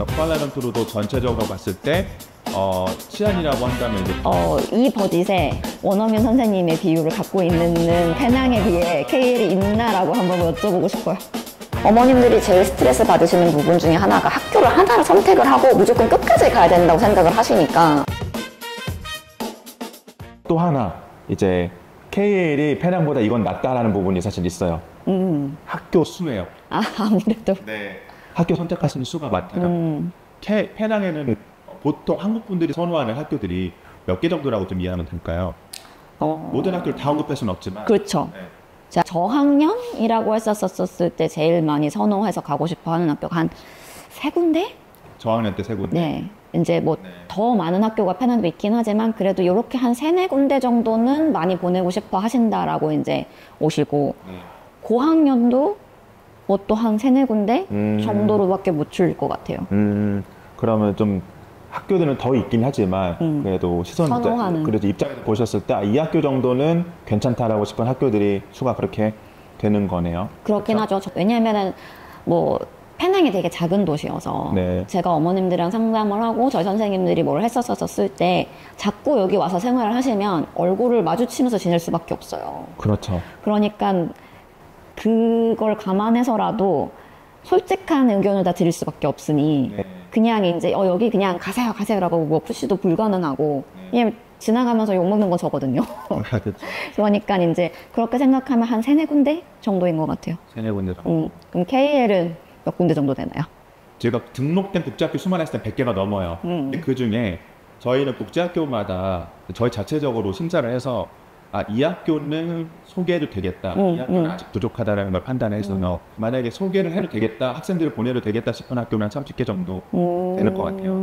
쿠알라룸푸르도 전체적으로 봤을 때 치안이라고 한다면 이제 이 버짓에 원어민 선생님의 비율을 갖고 있는 페낭에 비해 KL이 있나라고 한번 여쭤보고 싶어요. 어머님들이 제일 스트레스 받으시는 부분 중에 하나가 학교를 하나를 선택을 하고 무조건 끝까지 가야 된다고 생각을 하시니까. 또 하나 이제 KL이 페낭보다 이건 낫다라는 부분이 사실 있어요. 학교 수예요. 아무래도. 네. 학교 선택하시는 수가 많다요. 페낭에는 보통 한국 분들이 선호하는 학교들이 몇 개 정도라고 좀 이해하면 될까요? 모든 학교를 다 언급할 수는 없지만. 그렇죠. 네. 자, 저학년이라고 했었을 때 제일 많이 선호해서 가고 싶어 하는 학교가 한 3군데? 저학년 때 3군데. 네. 이제 뭐 더 많은 학교가 페낭도 있긴 하지만 그래도 이렇게 한 3-4군데 정도는 많이 보내고 싶어 하신다라고 이제 오시고 고학년도 뭐 또 한 3-4군데 정도로밖에 못 줄일 것 같아요. 그러면 좀 학교들은 더 있긴 하지만 그래도 선호하는. 그래도 입장에서 보셨을 때 이 학교 정도는 괜찮다라고 싶은 학교들이 수가 그렇게 되는 거네요. 그렇긴 그렇죠? 하죠. 왜냐면은 뭐 페낭이 되게 작은 도시여서 네. 제가 어머님들이랑 상담을 하고 저희 선생님들이 뭘 했었을 때 자꾸 여기 와서 생활을 하시면 얼굴을 마주치면서 지낼 수밖에 없어요. 그렇죠. 그러니까 그걸 감안해서라도 솔직한 의견을 다 드릴 수밖에 없으니 네. 그냥 이제 여기 그냥 가세요라고 뭐 푸시도 불가능하고 왜냐면 지나가면서 욕먹는 건 저거든요. 그렇죠. 그러니까 이제 그렇게 생각하면 한 3-4군데 정도인 것 같아요. 3-4군데 정도. 그럼 KL은 몇 군데 정도 되나요? 제가 등록된 국제학교 수만 했을 때 100개가 넘어요. 근데 그 중에 저희는 국제학교마다 저희 자체적으로 심사를 해서 이 학교는 소개해도 되겠다. 이 학교는 아직 부족하다는 걸 판단해서 만약에 소개를 해도 되겠다, 학생들을 보내도 되겠다 싶은 학교는 30개 정도 되는 것 같아요.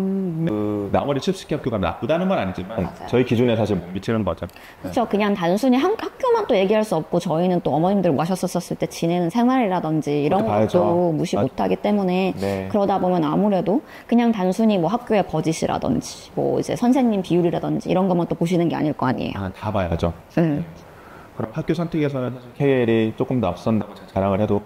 나머지 70개 학교가 나쁘다는 건 아니지만 맞아요. 저희 기준에 사실 못 미치는 거죠. 그렇죠. 그냥 단순히 학교만 또 얘기할 수 없고 저희는 또 어머님들 오셨었을 때 지내는 생활이라든지 이런 것도 무시 못하기 때문에 네. 그러다 보면 아무래도 그냥 단순히 뭐 학교의 버짓이라든지 뭐 이제 선생님 비율이라든지 이런 것만 또 보시는 게 아닐 거 아니에요. 다 봐야죠. 그럼 학교 선택에서는 사실 KL이 조금 더 앞선다고 자랑을 해도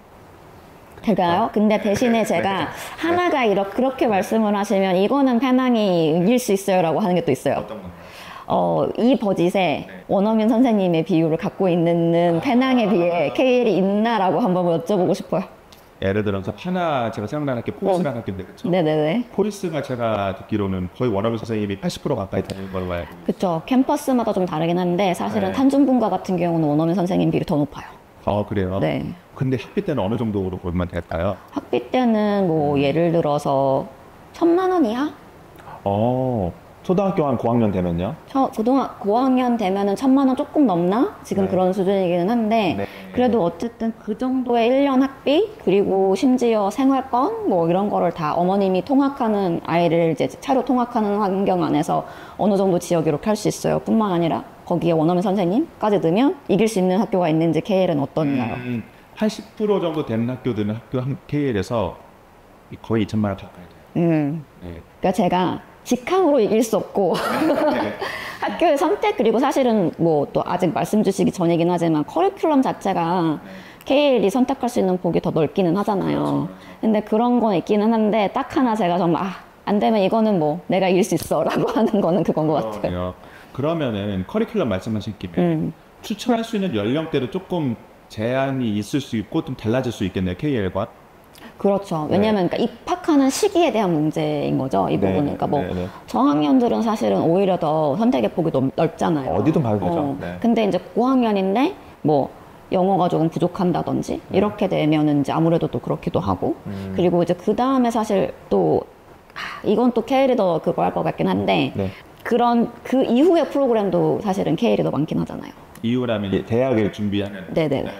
될까요? 근데 대신에 제가 하나가 그렇게 말씀을 하시면 이거는 페낭이 이길 수 있어요 라고 하는 게 또 있어요. 어떤 건가요? 이 버짓에 원어민 선생님의 비율을 갖고 있는 페낭에 비해 KL이 있나라고 한번 여쭤보고 싶어요. 예를 들어서 하나 제가 생각나는 게 포리스라는 학교인데 그렇죠? 네네네. 포리스가 제가 듣기로는 거의 원어민 선생님이 80% 가까이 되는 걸로 알고 있어요. 그쵸. 캠퍼스마다 좀 다르긴 한데 사실은 네. 탄중분과 같은 경우는 원어민 선생님 비율이 더 높아요. 그래요? 네. 근데 학비 때는 어느 정도로 보면 될까요? 학비 때는 뭐 예를 들어서 1,000만 원 이하? 초등학교 한 고학년 되면요? 고학년 되면은 1,000만 원 조금 넘나? 지금 네. 그런 수준이기는 한데 네. 그래도 어쨌든 그 정도의 1년 학비 그리고 심지어 생활권 뭐 이런 거를 다 어머님이 통학하는 아이를 이제 차로 통학하는 환경 안에서 어느 정도 지역 이렇게 할 수 있어요. 뿐만 아니라 거기에 원어민 선생님까지 넣으면 이길 수 있는 학교가 있는지 KL은 어떤가요? 80% 정도 되는 학교들은 학교 KL에서 거의 2,000만 원 가까이 돼요. 네. 그러니까 제가 직항으로 이길 수 없고 학교의 선택 그리고 사실은 뭐 또 아직 말씀 주시기 전이긴 하지만 커리큘럼 자체가 KL이 선택할 수 있는 폭이 더 넓기는 하잖아요. 근데 그런 건 있기는 한데 딱 하나 제가 정말 안 되면 이거는 뭐 내가 이길 수 있어 라고 하는 거는 그건 것 같아요. 그러면은 커리큘럼 말씀하신 김에 추천할 수 있는 연령대도 조금 제한이 있을 수 있고 좀 달라질 수 있겠네요. KL과. 그렇죠. 왜냐하면 그러니까 입학하는 시기에 대한 문제인 거죠. 이 부분은. 그러니까 뭐 저학년들은 사실은 오히려 더 선택의 폭이 넓잖아요. 어디든 봐도 되죠. 근데 이제 고학년인데 뭐 영어가 조금 부족한다든지 이렇게 되면은 이제 아무래도 또 그렇기도 하고 그리고 이제 그 다음에 사실 또 이건 또 KL이 더 그거 할 것 같긴 한데 그런 그 이후의 프로그램도 사실은 KL이 더 많긴 하잖아요. 이후라면 대학을 준비하는. 네네네.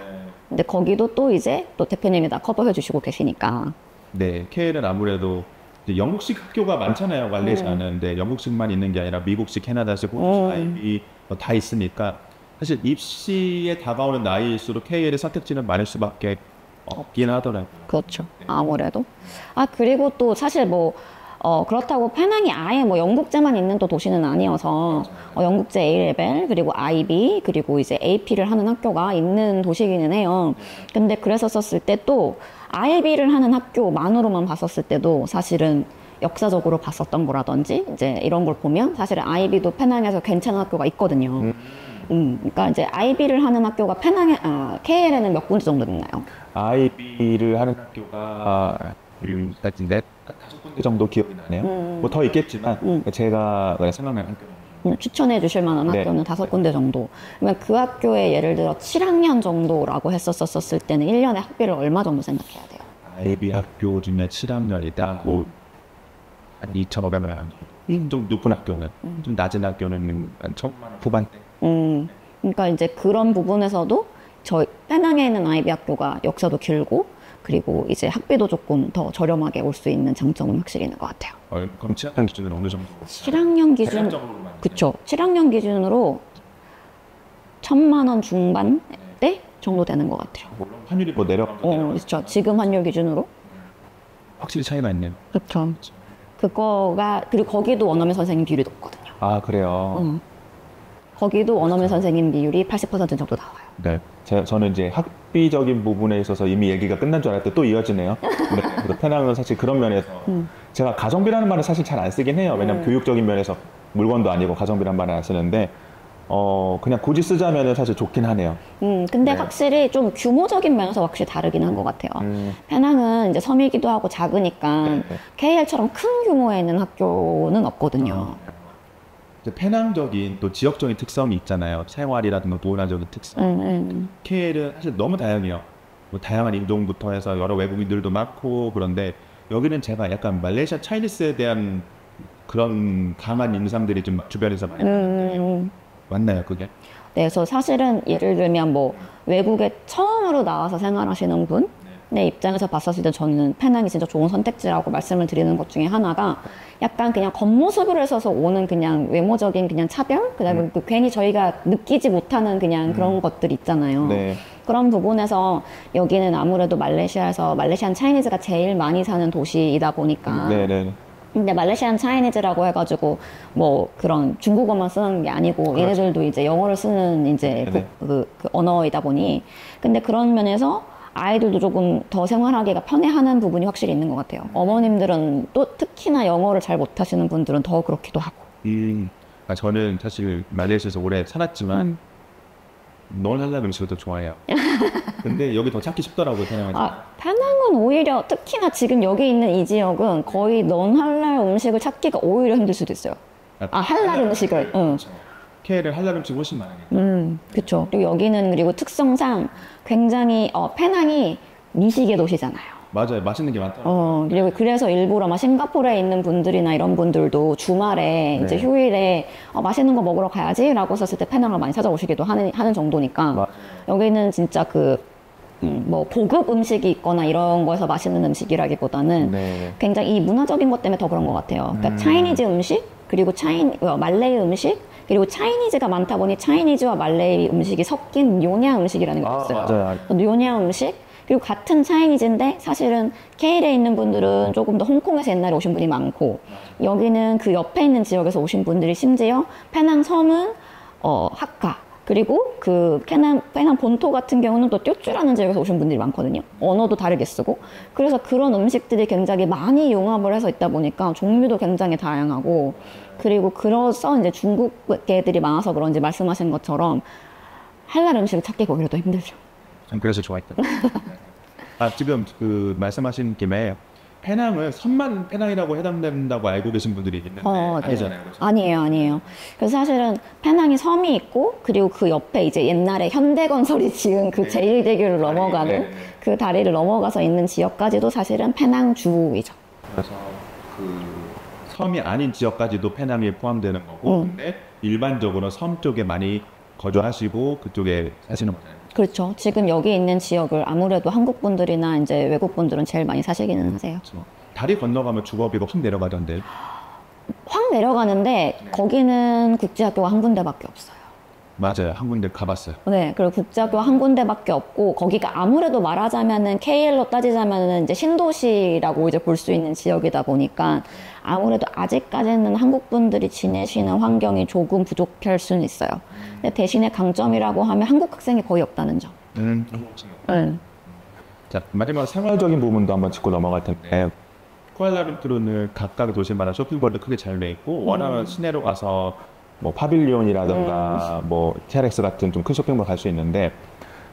근데 거기도 또 이제 또 대표님이 다 커버해 주시고 계시니까. 네, KL은 아무래도 이제 영국식 학교가 많잖아요. 말레이시아는. 영국식만 있는 게 아니라 미국식, 캐나다식, 호주식, 아이비 다 있으니까 사실 입시에 다가오는 나이일수록 KL의 선택지는 많을 수밖에 없긴 하더라고요. 그렇죠. 아무래도. 그리고 또 사실 뭐 그렇다고 페낭이 아예 뭐 영국제만 있는 또 도시는 아니어서 영국제 A레벨 그리고 IB 그리고 이제 AP를 하는 학교가 있는 도시이기는 해요. 근데 그랬었을 때 또 IB를 하는 학교만으로만 봤었을 때도 사실은 역사적으로 봤었던 거라든지 이제 이런 걸 보면 사실은 아이비도 페낭에서 괜찮은 학교가 있거든요. 그러니까 이제 아이비를 하는 학교가 KL에는 몇 군데 정도 있나요? 아이비를 하는 학교가 넷, 5군데 정도 기억이 나네요. 뭐 더 있겠지만 제가 그냥 생각나는 학교. 추천해 주실 만한 네. 학교는 5군데 정도. 그러면 그 학교에 예를 들어 7학년 정도라고 했었을 때는 1년에 학비를 얼마 정도 생각해야 돼요? 아이비 학교 중에 7학년이다. 뭐, 한 2,500만 원. 좀 높은 학교는, 좀 낮은 학교는 한 1,000만 원 후반대. 그러니까 이제 그런 부분에서도 저희 페낭에 있는 아이비 학교가 역사도 길고 그리고 이제 학비도 조금 더 저렴하게 올 수 있는 장점은 확실히 있는 것 같아요. 그럼 7학년 기준은 어느 정도? 7학년 기준, 대략적으로만. 그쵸. 7학년 기준으로 1,000만 원 중반대 정도 되는 것 같아요. 물론 환율이 뭐 내려가면 그렇죠. 지금 환율 기준으로. 확실히 차이가 있네요. 그렇죠. 그거가 그리고 거기도 원어민 선생님 비율이 높거든요. 아, 그래요? 거기도 원어민 선생님 비율이 80% 정도 나와요. 네. 저는 이제 학비적인 부분에 있어서 이미 얘기가 끝난 줄 알았는데 또 이어지네요. 네. 그래서 페낭은 사실 그런 면에서 제가 가성비라는 말은 사실 잘 안 쓰긴 해요. 왜냐면 교육적인 면에서 물건도 아니고 가성비라는 말을 안 쓰는데 그냥 굳이 쓰자면은 사실 좋긴 하네요. 근데 네. 확실히 좀 규모적인 면에서 확실히 다르긴 한 것 같아요. 페낭은 이제 섬이기도 하고 작으니까 네. KL처럼 큰 규모에 있는 학교는 없거든요. 이제 페낭적인 또 지역적인 특성이 있잖아요. 생활이라든가 문화적인 특성. KL은 사실 너무 다양해요. 뭐 다양한 인종부터 해서 여러 외국인들도 많고 그런데 여기는 제가 약간 말레이시아 차이니스에 대한 그런 강한 인상들이 좀 주변에서 많이 보이는데 맞나요, 그게? 네, 그래서 사실은 예를 들면 뭐 외국에 처음으로 나와서 생활하시는 분의 입장에서 봤었을 때 저는 페낭이 진짜 좋은 선택지라고 말씀을 드리는 것 중에 하나가 약간 그냥 겉모습으로 해서 오는 그냥 외모적인 그냥 차별? 그다음에 그 괜히 저희가 느끼지 못하는 그냥 그런 것들 있잖아요. 네. 그런 부분에서 여기는 아무래도 말레이시아에서 말레이시안 차이니즈가 제일 많이 사는 도시이다 보니까 네네. 근데 말레이시안 차이니즈라고 해가지고 뭐 그런 중국어만 쓰는 게 아니고 얘네들도 이제 영어를 쓰는 이제 네네. 그 언어이다 보니 근데 그런 면에서 아이들도 조금 더 생활하기가 편해하는 부분이 확실히 있는 것 같아요. 어머님들은 또 특히나 영어를 잘 못하시는 분들은 더 그렇기도 하고. 저는 사실 말레이시아에서 오래 살았지만 넌할랄 음식을 더 좋아해요. 근데 여기 더 찾기 쉽더라고요, 페낭은. 페낭은 오히려 특히나 지금 여기 있는 이 지역은 거의 넌할랄 음식을 찾기가 오히려 힘들 수도 있어요. 할랄 음식을. KL은 할랄 음식 훨씬 많으니까. 그렇죠. 그리고 여기는 그리고 특성상 굉장히 페낭이 미식의 도시잖아요. 맞아요, 맛있는 게 많더라고요. 그리고 그래서 일부러 막 싱가포르에 있는 분들이나 이런 분들도 주말에 이제 휴일에 맛있는 거 먹으러 가야지라고 했을 때 페낭을 많이 찾아오시기도 하는 정도니까 맞아요. 여기는 진짜 뭐 고급 음식이 있거나 이런 거에서 맛있는 음식이라기보다는 네. 굉장히 이 문화적인 것 때문에 더 그런 것 같아요. 그러니까 차이니즈 음식 그리고 말레이 음식 그리고 차이니즈가 많다 보니 차이니즈와 말레이 음식이 섞인 뇨냐 음식이라는 게 있어요. 맞아요. 뇨냐 음식 그리고 같은 차이니즈인데 사실은 KL에 있는 분들은 조금 더 홍콩에서 옛날에 오신 분이 많고 여기는 그 옆에 있는 지역에서 오신 분들이 심지어 페낭 섬은 하카 그리고 그 페낭 본토 같은 경우는 또 뀨쭈라는 지역에서 오신 분들이 많거든요. 언어도 다르게 쓰고 그래서 그런 음식들이 굉장히 많이 융합을 해서 있다 보니까 종류도 굉장히 다양하고 그리고 그래서 이제 중국 애들이 많아서 그런지 말씀하신 것처럼 할랄 음식을 찾기가 오히려 더 힘들죠. 전 그래서 좋아했다. 지금 그 말씀하신 김에 페낭은 섬만 페낭이라고 해당된다고 알고 계신 분들이 있는데 아니잖아요. 그렇죠? 아니에요. 그래서 사실은 페낭이 섬이 있고 그리고 그 옆에 이제 옛날에 현대건설이 지은 그 제1대교를 넘어가는 그 다리를 넘어가서 있는 지역까지도 사실은 페낭 주이죠. 그래서 그 섬이 아닌 지역까지도 페낭에 포함되는 거고 근데 일반적으로 섬 쪽에 많이 거주하시고 그쪽에 사시는 거잖아요. 그렇죠. 지금 여기 있는 지역을 아무래도 한국 분들이나 이제 외국 분들은 제일 많이 사시기는 하세요. 그렇죠. 다리 건너가면 주거비가 확 내려가던데. 확 내려가는데 거기는 국제학교가 한 군데밖에 없어요. 맞아요. 한 군데 가봤어요. 네, 그리고 국제학교 한 군데밖에 없고 거기가 아무래도 말하자면은 KL로 따지자면은 이제 신도시라고 이제 볼 수 있는 지역이다 보니까 아무래도 아직까지는 한국 분들이 지내시는 환경이 조금 부족할 수는 있어요. 근데 대신에 강점이라고 하면 한국 학생이 거의 없다는 점. 자, 마지막 생활적인 부분도 한번 짚고 넘어갈 텐데 쿠알라룸푸르는 각각 도시마다 쇼핑몰도 크게 잘 돼 있고 원하는 시내로 가서 뭐 파빌리온이라던가 뭐 TRX 같은 좀 큰 쇼핑몰 갈 수 있는데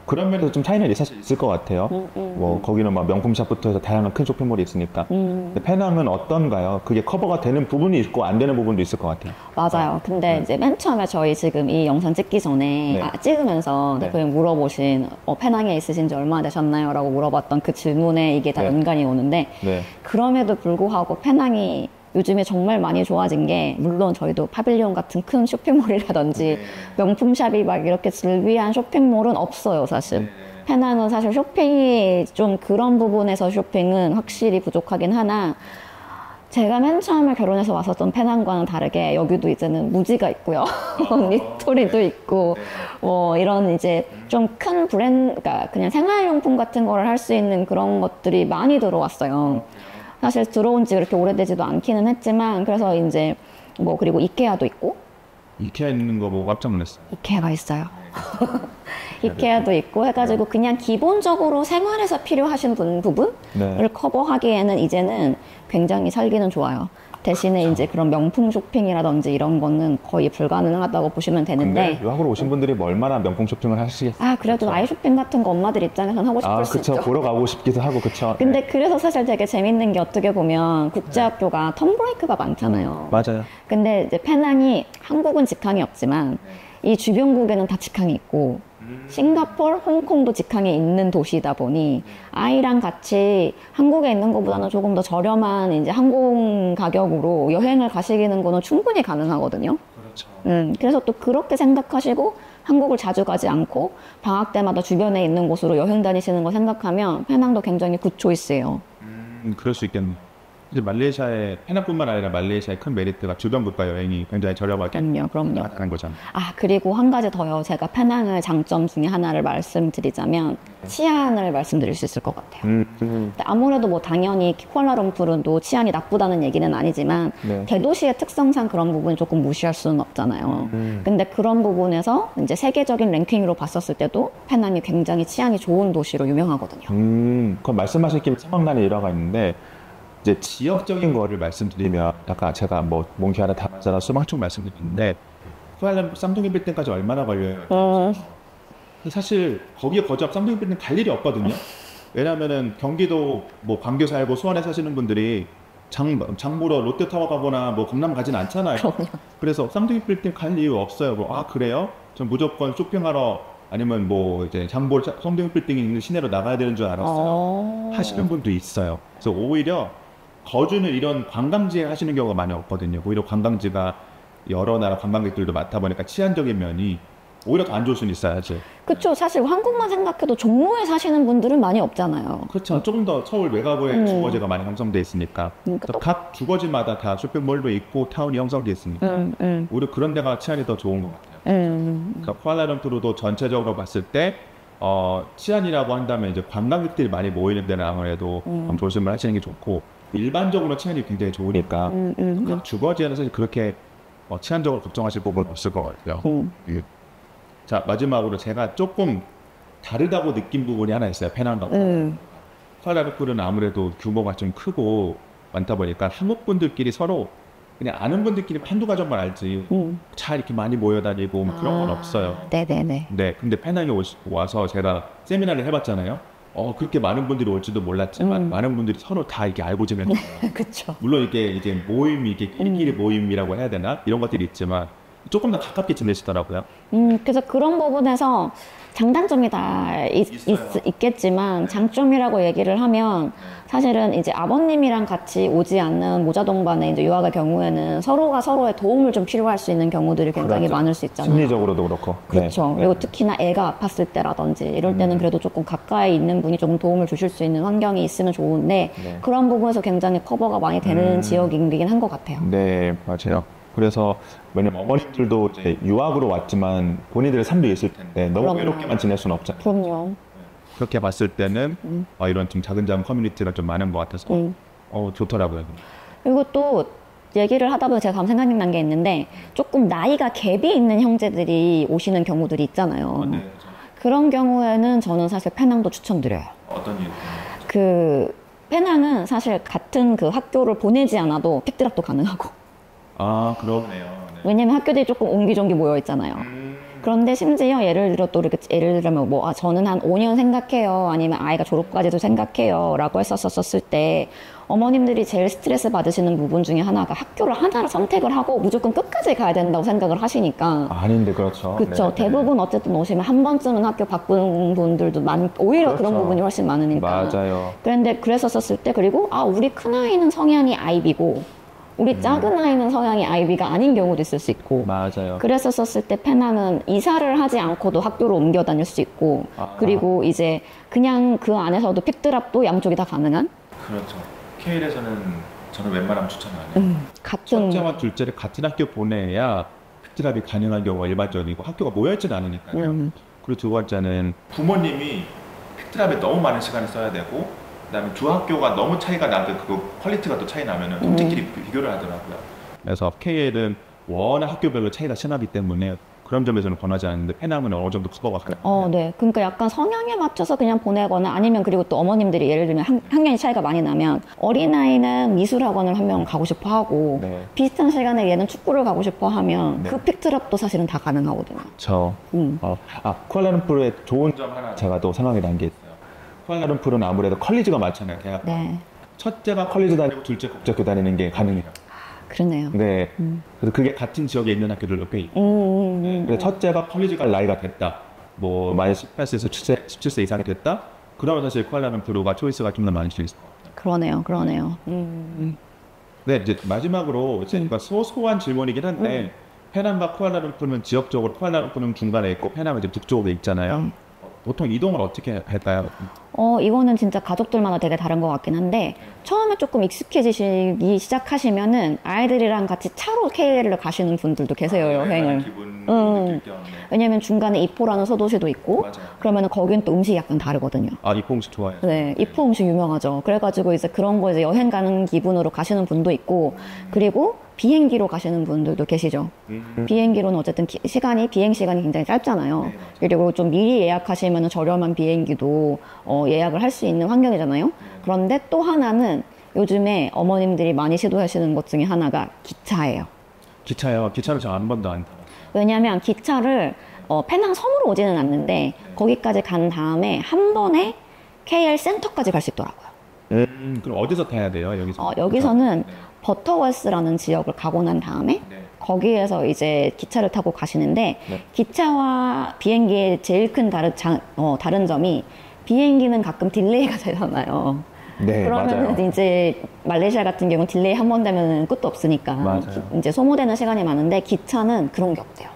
그런 면에서 좀 차이는 사실 있을 것 같아요. 뭐 거기는 막 명품샵부터 해서 다양한 큰 쇼핑몰이 있으니까. 근데 페낭은 어떤가요? 그게 커버가 되는 부분이 있고 안 되는 부분도 있을 것 같아요. 맞아요. 근데 이제 맨 처음에 저희 지금 이 영상 찍기 전에 네. 찍으면서 네. 대표님 물어보신 페낭에 있으신 지 얼마나 되셨나요? 라고 물어봤던 그 질문에 이게 다 네. 연관이 오는데 네. 그럼에도 불구하고 페낭이 요즘에 정말 많이 좋아진 게 물론 저희도 파빌리온 같은 큰 쇼핑몰이라든지 명품샵이 막 이렇게 즐비한 쇼핑몰은 없어요 사실. 페낭은 사실 쇼핑이 좀 그런 부분에서 쇼핑은 확실히 부족하긴 하나 제가 맨 처음에 결혼해서 왔었던 페낭과는 다르게 여기도 이제는 무지가 있고요. 니토리도 있고 뭐 이런 이제 좀 큰 브랜드 그러니까 그냥 생활용품 같은 거를 할 수 있는 그런 것들이 많이 들어왔어요. 사실 들어온 지 그렇게 오래되지도 않기는 했지만 그래서 이제 뭐 그리고 이케아도 있고 이케아 있는 거 보고 깜짝 놀랐어요. 이케아가 있어요. 이케아도 있고 해가지고 그냥 기본적으로 생활에서 필요하신 부분을 네. 커버하기에는 이제는 굉장히 살기는 좋아요. 대신에 이제 그런 명품 쇼핑이라든지 이런 거는 거의 불가능하다고 보시면 되는데 근데 유학으로 오신 분들이 뭐 얼마나 명품 쇼핑을 하시겠어요? 그래도 아이 쇼핑 같은 거 엄마들 입장에서는 하고 싶을 수 그쵸. 있죠. 보러 가고 싶기도 하고, 그쵸. 근데 그래서 사실 되게 재밌는 게 어떻게 보면 국제학교가 텀브레이크가 많잖아요. 맞아요. 근데 이제 페낭이 한국은 직항이 없지만 이 주변국에는 다 직항이 있고 싱가포르, 홍콩도 직항에 있는 도시다 보니 아이랑 같이 한국에 있는 것보다는 조금 더 저렴한 이제 항공 가격으로 여행을 가시는 거는 충분히 가능하거든요. 그렇죠. 그래서 또 그렇게 생각하시고 한국을 자주 가지 않고 방학 때마다 주변에 있는 곳으로 여행 다니시는 거 생각하면 페낭도 굉장히 굿 초이스예요. 그럴 수 있겠네. 이제 말레이시아의 페낭뿐만 아니라 말레이시아의 큰 메리트가 주변 국가 여행이 굉장히 저렴하게 그럼요. 가능한 거잖아요. 그리고 한 가지 더요. 제가 페낭의 장점 중에 하나를 말씀드리자면 치안을 말씀드릴 수 있을 것 같아요. 근데 아무래도 뭐 당연히 쿠알라룸푸르도 치안이 나쁘다는 얘기는 아니지만 네. 대도시의 특성상 그런 부분이 조금 무시할 수는 없잖아요. 근데 그런 부분에서 이제 세계적인 랭킹으로 봤었을 때도 페낭이 굉장히 치안이 좋은 도시로 유명하거든요. 그럼 말씀하신 김에 생각나는 일화가 있는데 이제 지역적인 거를 말씀드리면 아까 제가 뭐 몽키아나 다마자나 수망충 말씀드렸는데 쿠알라룸푸르 쌍둥이 빌딩까지 얼마나 걸려요? 사실 거기에 거주하고 쌍둥이 빌딩 갈 일이 없거든요. 왜냐면은 경기도 뭐 광교 살고 수원에 사시는 분들이 장 보러 롯데타워 가거나 뭐 강남 가진 않잖아요. 그래서 쌍둥이 빌딩 갈 이유 없어요. 뭐, 그래요? 전 무조건 쇼핑하러 아니면 뭐 이제 장 보러 쌍둥이 빌딩이 있는 시내로 나가야 되는 줄 알았어요. 하시는 분도 있어요. 그래서 오히려 거주는 이런 관광지에 하시는 경우가 많이 없거든요. 오히려 관광지가 여러 나라 관광객들도 많다 보니까 치안적인 면이 오히려 더 안 좋을 수는 있어야지. 그쵸. 사실 한국만 생각해도 종로에 사시는 분들은 많이 없잖아요. 그렇죠. 조금 더 서울 외곽에 주거지가 많이 형성돼 있으니까. 그러니까 각 주거지마다 다 쇼핑몰도 있고 타운이 형성돼 있으니까. 오히려 그런 데가 치안이 더 좋은 것 같아요. 그러니까 쿠알라룸푸르도 전체적으로 봤을 때 치안이라고 한다면 이제 관광객들이 많이 모이는 데는 아무래도 조심을 하시는 게 좋고 일반적으로 치안이 굉장히 좋으니까 각 주거지에는 사실 그렇게 치안적으로 걱정하실 부분은 없을 것 같아요. 예. 자, 마지막으로 제가 조금 다르다고 느낀 부분이 하나 있어요. 페낭과 쿠알라룸푸르는 아무래도 규모가 좀 크고 많다 보니까 한국 분들끼리 서로 그냥 아는 분들끼리 한두 가정만 알지 차 이렇게 많이 모여다니고 뭐 그런 건 없어요. 네네네. 네, 근데 페낭에 와서 제가 세미나를 해봤잖아요. 그렇게 많은 분들이 올지도 몰랐지만 많은 분들이 서로 다 이렇게 알고 지내는 거예요. 그쵸. 물론 이게 이제 모임이 이게 끼리끼리 모임이라고 해야 되나 이런 것들이 있지만 조금 더 가깝게 지내시더라고요. 그래서 그런 부분에서 장단점이 다 있겠지만 장점이라고 얘기를 하면 사실은 이제 아버님이랑 같이 오지 않는 모자 동반의 이제 유학의 경우에는 서로가 서로의 도움을 좀 필요할 수 있는 경우들이 굉장히 많을 수 있잖아요. 심리적으로도 그렇고. 그렇죠. 네. 그리고 특히나 애가 아팠을 때라든지 이럴 때는 그래도 조금 가까이 있는 분이 조금 도움을 주실 수 있는 환경이 있으면 좋은데 그런 부분에서 굉장히 커버가 많이 되는 지역이긴 한 것 같아요. 네, 맞아요. 그래서 왜냐면 어머니들도 이제 유학으로 왔지만 본인들의 삶도 있을 텐데 너무 그럼요. 외롭게만 지낼 수는 없잖아요. 그럼요. 그렇게 봤을 때는 이런 좀 작은 커뮤니티가 좀 많은 것 같아서 좋더라고요. 그리고 또 얘기를 하다 보니 제가 생각이 난 게 있는데 조금 나이가 갭이 있는 형제들이 오시는 경우들이 있잖아요. 그런 경우에는 저는 사실 페낭도 추천드려요. 어떤 이유? 페낭은 사실 같은 그 학교를 보내지 않아도 픽드랍도 가능하고. 아, 그러네요. 네. 왜냐면 학교들이 조금 옹기종기 모여 있잖아요. 그런데 심지어 예를 들어 또 이렇게 예를 들면 뭐 저는 한 5년 생각해요, 아니면 아이가 졸업까지도 생각해요라고 했었을 때 어머님들이 제일 스트레스 받으시는 부분 중에 하나가 학교를 하나를 선택을 하고 무조건 끝까지 가야 된다고 생각을 하시니까. 아닌데 그렇죠. 그렇죠. 네. 대부분 어쨌든 오시면 한 번쯤은 학교 바꾸는 분들도 오히려 그렇죠. 그런 부분이 훨씬 많으니까. 맞아요. 그런데 그랬었을 때 그리고 우리 큰 아이는 성향이 아이비고 우리 작은 아이는 성향이 아이비가 아닌 경우도 있을 수 있고. 맞아요. 그랬었을 때 페낭은 이사를 하지 않고도 학교로 옮겨 다닐 수 있고, 그리고 이제 그냥 그 안에서도 픽드랍도 양쪽이 다 가능한. 그렇죠. 케일에서는 저는 웬만하면 추천 안 해요. 같은. 첫째와 둘째를 같은 학교 보내야 픽드랍이 가능한 경우가 일반적이고 학교가 모여있지는 않으니까요. 그리고 두 번째는 부모님이 픽드랍에 너무 많은 시간을 써야 되고, 그다음에 두 학교가 너무 차이가 나도 그 퀄리티가 또 차이 나면은 동생끼리 비교를 하더라고요. 그래서 KL은 워낙 학교별로 차이가 심하기 때문에 그런 점에서는 권하지 않는데 페낭은 어느 정도 커버가 가요. 네. 그러니까 약간 성향에 맞춰서 그냥 보내거나 아니면 그리고 또 어머님들이 예를 들면 학년이 차이가 많이 나면 어린아이는 미술학원을 한 명 가고 싶어 하고 네. 비슷한 시간에 얘는 축구를 가고 싶어 하면 네. 그 픽드랍도 사실은 다 가능하거든요. 그렇죠. 쿠알라룸푸르의 좋은 점 하나 제가 또 생각이 난 게 있어요. 쿠알라룸푸르는 아무래도 컬리지가 많잖아요. 대학. 네. 첫째가 컬리지 다니고 둘째 국제학교 다니는 게 가능해요. 그러네요. 네. 그래서 그게 같은 지역에 있는 학교들도 꽤 있고. 그래서 첫째가 컬리지 갈 나이가 됐다. 뭐 만약 18세에서 17세 이상이 됐다. 그러면 사실 쿠알라룸푸르가 초이스가 좀 더 많을 수 있을 것 같아요. 그러네요. 네, 이제 마지막으로 그러니까 소소한 질문이긴 한데 페낭과 쿠알라룸푸르는 지역적으로 쿠알라룸푸르는 중간에 있고 페낭은 이제 북쪽에 있잖아요. 보통 이동을 어떻게 할까요? 이거는 진짜 가족들마다 되게 다른 것 같긴 한데 처음에 조금 익숙해지시기 시작하시면은 아이들이랑 같이 차로 KL을 가시는 분들도 계세요, 여행을. 왜냐면 중간에 이포라는 소도시도 있고 맞아요. 그러면은 거긴 또 음식이 약간 다르거든요. 이포 음식 좋아해요. 네, 이포 음식 유명하죠. 그래가지고 이제 그런 거 이제 여행 가는 기분으로 가시는 분도 있고, 그리고 비행기로 가시는 분들도 계시죠. 비행기로는 어쨌든 비행 시간이 굉장히 짧잖아요. 네, 그리고 좀 미리 예약하시면 저렴한 비행기도 예약을 할 수 있는 환경이잖아요. 그런데 또 하나는 요즘에 어머님들이 많이 시도하시는 것 중에 하나가 기차예요. 기차요. 기차는 저 한 번도 안 타봤어요. 왜냐면 기차를 페낭 섬으로 오지는 않는데 거기까지 간 다음에 한 번에 KL 센터까지 갈 수 있더라고요. 그럼 어디서 타야 돼요? 여기서? 여기서는 버터월스라는 지역을 가고 난 다음에 거기에서 이제 기차를 타고 가시는데 기차와 비행기의 제일 큰 다른 점이 비행기는 가끔 딜레이가 되잖아요. 네, 그러면 맞아요. 이제 말레이시아 같은 경우는 딜레이 한 번 되면 끝도 없으니까 맞아요. 이제 소모되는 시간이 많은데 기차는 그런 게 없대요.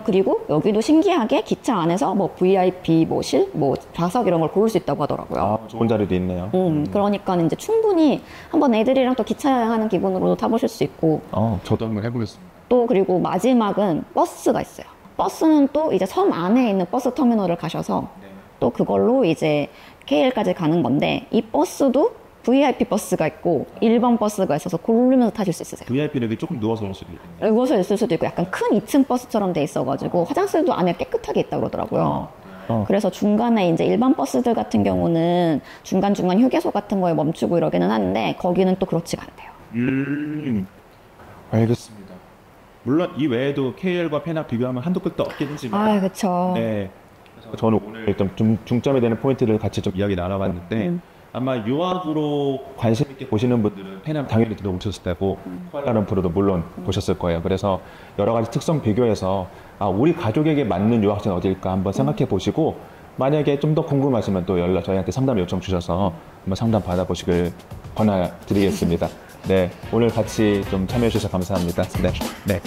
그리고 여기도 신기하게 기차 안에서 뭐 VIP, 뭐 좌석 이런 걸 고를 수 있다고 하더라고요. 좋은 자리도 있네요. 그러니까 이제 충분히 한번 애들이랑 또 기차 여행하는 기분으로 타보실 수 있고. 저도 한번 해보겠습니다. 또 그리고 마지막은 버스가 있어요. 버스는 또 이제 섬 안에 있는 버스 터미널을 가셔서 또 그걸로 이제 KL까지 가는 건데 이 버스도 VIP 버스가 있고 일반 버스가 있어서 고르면서 타실 수 있으세요. VIP는 조금 누워서 올 수도 있겠네요. 누워서 있을 수도 있고 약간 큰 2층 버스처럼 돼 있어가지고 화장실도 안에 깨끗하게 있다고 그러더라고요. 그래서 중간에 이제 일반 버스들 같은 경우는 중간중간 휴게소 같은 거에 멈추고 이러기는 하는데 거기는 또 그렇지가 않대요. 알겠습니다. 물론 이 외에도 KL과 페낭 비교하면 한도 끝도 없긴 하지만 그쵸. 네. 그래서 저는 오늘 좀 중점이 되는 포인트를 같이 좀 이야기 나눠봤는데 아마 유학으로 관심 있게 보시는 분들은 페낭 당연히 들어보셨을 테고 쿠알라룸푸르도 물론 보셨을 거예요. 그래서 여러 가지 특성 비교해서 우리 가족에게 맞는 유학지는 어딜까 한번 생각해 보시고 만약에 좀 더 궁금하시면 또 저희한테 상담 요청 주셔서 한번 상담 받아보시길 권해드리겠습니다. 네, 오늘 같이 좀 참여해 주셔서 감사합니다. 네.